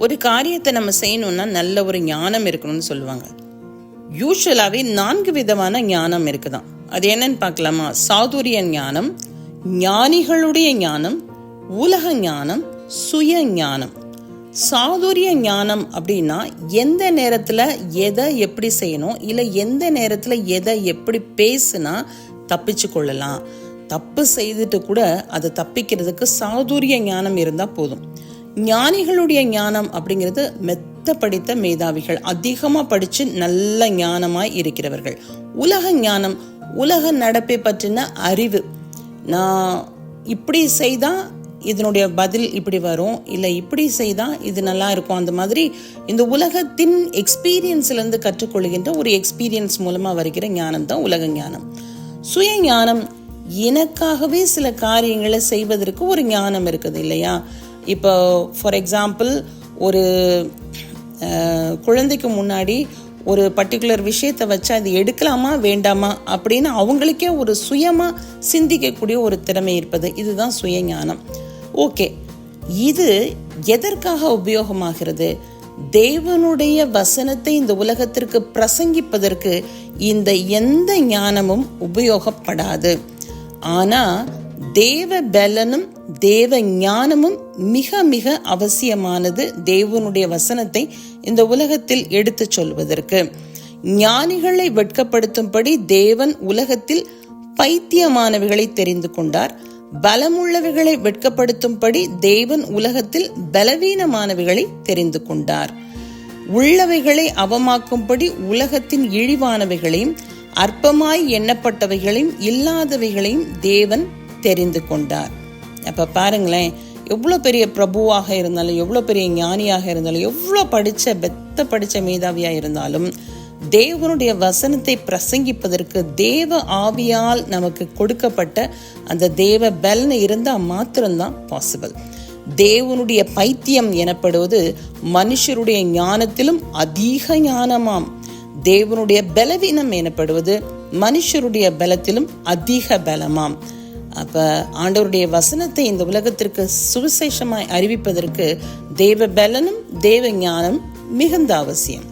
ஒரு காரியத்தை நம்ம செய்யணும்னா நல்ல ஒரு ஞானம் இருக்கணும்னு சொல்லுவாங்க. யூஸ்வலாகவே 4 விதமான ஞானம் இருக்குதான். அது என்னன்னு பார்க்கலாமா? சாதுரிய ஞானம், ஞானிகளுடைய ஞானம், உலக ஞானம், சுய ஞானம். சாதுரிய ஞானம் அப்படின்னா எந்த நேரத்தில் எதை எப்படி செய்யணும், இல்லை எந்த நேரத்தில் எதை எப்படி பேசுனா தப்பிச்சு கொள்ளலாம். தப்பு செய்துட்டு கூட அதை தப்பிக்கிறதுக்கு சாதுரிய ஞானம் இருந்தால் போதும். ஞானிகளுடைய ஞானம் அப்படிங்கிறது மெத்த படித்த மேதாவிகள், அதிகமாக படித்து நல்ல ஞானமாய் இருக்கிறவர்கள். உலக ஞானம், உலக நடப்பை பற்றின அறிவு. நான் இப்படி செய்தால் இதனுடைய பதில் இப்படி வரும், இல்லை இப்படி செய்தால் இது நல்லா இருக்கும். அந்த மாதிரி இந்த உலகத்தின் எக்ஸ்பீரியன்ஸ்லேருந்து கற்றுக்கொள்கின்ற ஒரு எக்ஸ்பீரியன்ஸ் மூலமாக வருகிற ஞானம் தான் உலக ஞானம். சுய ஞானம், எனக்காகவே சில காரியங்களை செய்வதற்கு ஒரு ஞானம் இருக்குது இல்லையா? இப்போ ஃபார் எக்ஸாம்பிள், ஒரு குழந்தைக்கு முன்னாடி ஒரு பர்டிகுலர் விஷயத்தை வச்சு அது எடுக்கலாமா வேண்டாமா அப்படின்னு அவங்களுக்கே ஒரு சுயமாக சிந்திக்கக்கூடிய ஒரு திறமை இருப்பது, இதுதான் சுய ஞானம். ஓகே, இது எதற்காக உபயோகமாகிறது? தேவனுடைய வசனத்தை இந்த உலகத்திற்கு பிரசங்கிப்பதற்கு இந்த எந்த ஞானமும் உபயோகப்படாது. ஆனால் தேவ பலனும் தேவ ஞானமும் மிக மிக அவசியமானது தேவனுடைய வசனத்தை இந்த உலகத்தில் எடுத்து சொல்வதற்கு. ஞானிகளை வெட்கப்படுத்தும்படி தேவன் உலகத்தில் பைத்தியமானவைகளை தெரிந்து கொண்டார். பலமுள்ளவைகளை வெட்கப்படுத்தும்படி தேவன் உலகத்தில் பலவீனமானவைகளை தெரிந்து கொண்டார். உள்ளவைகளை அவமாக்கும்படி உலகத்தின் இழிவானவைகளையும் அற்பமாய் எண்ணப்பட்டவைகளையும் இல்லாதவைகளையும் தேவன் தெரிந்து கொண்டார். அப்ப பாருங்களேன், எவ்வளோ பெரிய பிரபுவாக இருந்தாலும், எவ்வளோ பெரிய ஞானியாக இருந்தாலும், எவ்வளோ படித்த மேதாவியாக இருந்தாலும், தேவனுடைய வசனத்தை பிரசங்கிப்பதற்கு தேவ ஆவியால் நமக்கு கொடுக்கப்பட்ட அந்த தேவ பலன் இருந்தால் மாத்திரம்தான் பாசிபிள். தேவனுடைய பைத்தியம் எனப்படுவது மனுஷருடைய ஞானத்திலும் அதிக ஞானமாம். தேவனுடைய பலவீனம் எனப்படுவது மனுஷருடைய பலத்திலும் அதிக பலமாம். அப்ப ஆண்டவருடைய வசனத்தை இந்த உலகத்திற்கு சுவிசேஷமாய் அறிவிப்பதற்கு தேவ பலனும் தேவ ஞானம் மிகுந்த அவசியம்.